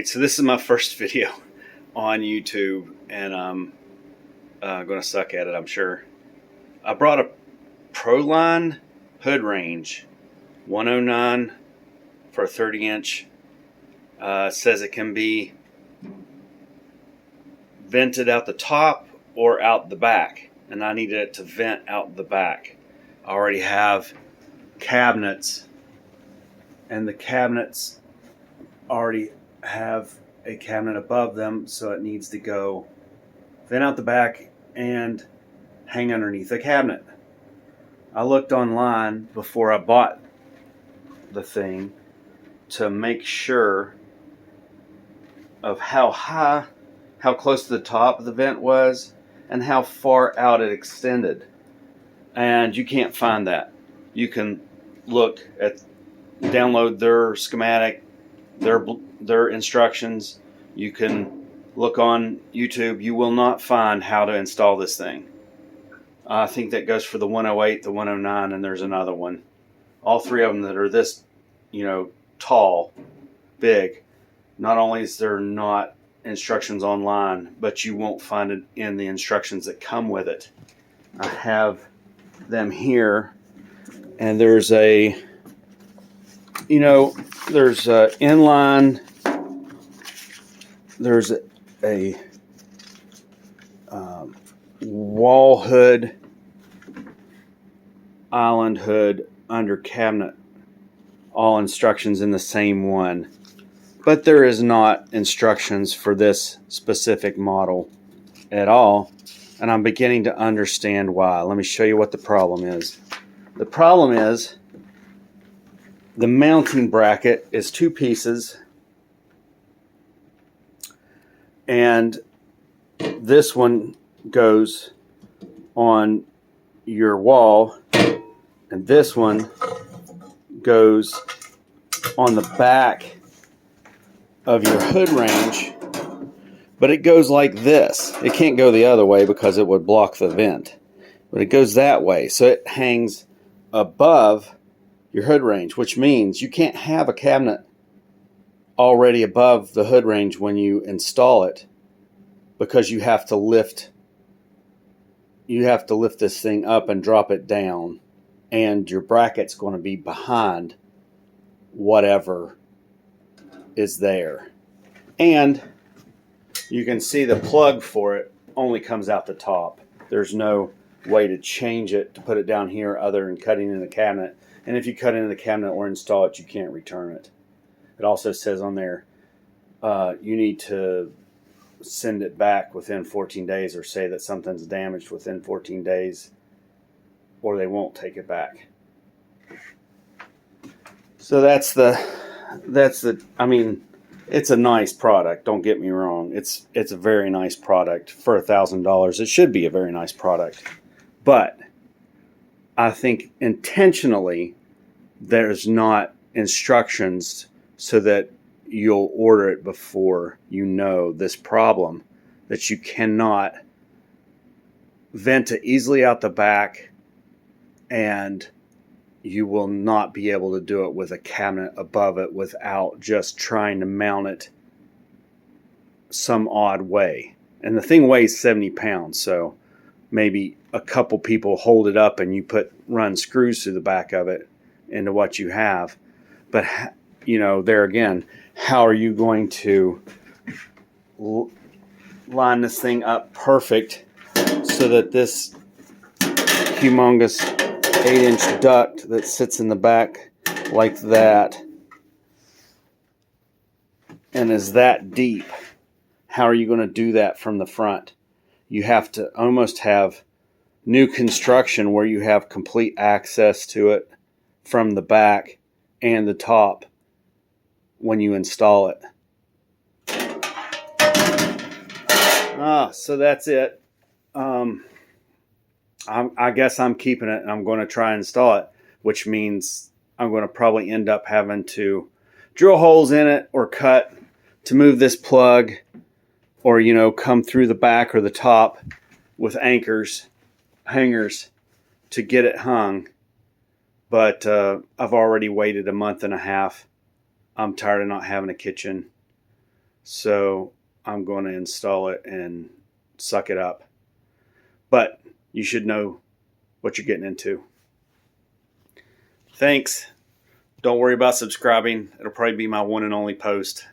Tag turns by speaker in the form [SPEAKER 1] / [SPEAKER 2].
[SPEAKER 1] So this is my first video on YouTube, and I'm going to suck at it, I'm sure. I brought a Proline hood range, 109 for a 30-inch. Says it can be vented out the top or out the back, and I needed it to vent out the back. I already have cabinets, and the cabinets already have a cabinet above them, so it needs to go vent out the back and hang underneath a cabinet. I looked online before I bought the thing to make sure of how close to the top of the vent was and how far out it extended, and you can't find that. You can look at, download their schematic, their instructions. You can look on YouTube. You will not find how to install this thing. I think that goes for the 108, the 109, and there's another one. All three of them that are this, tall, big. Not only is there not instructions online, but you won't find it in the instructions that come with it. I have them here, and there's a there's a inline, there's a wall hood, island hood, under cabinet, all instructions in the same one. But there is not instructions for this specific model at all, and I'm beginning to understand why. Let me show you what the problem is. The problem is the mounting bracket is two pieces, and this one goes on your wall, and this one goes on the back of your hood range, but it goes like this. It can't go the other way because it would block the vent, but it goes that way, so it hangs above your hood range, which means you can't have a cabinet already above the hood range when you install it, because you have to lift this thing up and drop it down, and your bracket's going to be behind whatever is there. And you can see the plug for it only comes out the top. There's no way to change it, to put it down here, other than cutting in the cabinet. And if you cut into the cabinet or install it, you can't return it. It also says on there, you need to send it back within 14 days, or say that something's damaged within 14 days, or they won't take it back. So that's the, I mean, it's a nice product. Don't get me wrong. It's a very nice product for $1,000. It should be a very nice product, but I think intentionally there's not instructions so that you'll order it before you know this problem, that you cannot vent it easily out the back, and you will not be able to do it with a cabinet above it without just trying to mount it some odd way. And the thing weighs 70 pounds, so maybe a couple people hold it up and you run screws through the back of it into what you have. But there again, how are you going to line this thing up perfect so that this humongous 8-inch duct that sits in the back like that and is that deep, how are you going to do that from the front? You have to almost have new construction where you have complete access to it from the back and the top when you install it. So that's it. I guess I'm keeping it, and I'm going to try and install it, which means I'm going to probably end up having to drill holes in it or cut to move this plug, or come through the back or the top with hangers to get it hung. But I've already waited a month and a half. I'm tired of not having a kitchen. So I'm going to install it and suck it up. But you should know what you're getting into. Thanks. Don't worry about subscribing. It'll probably be my one and only post.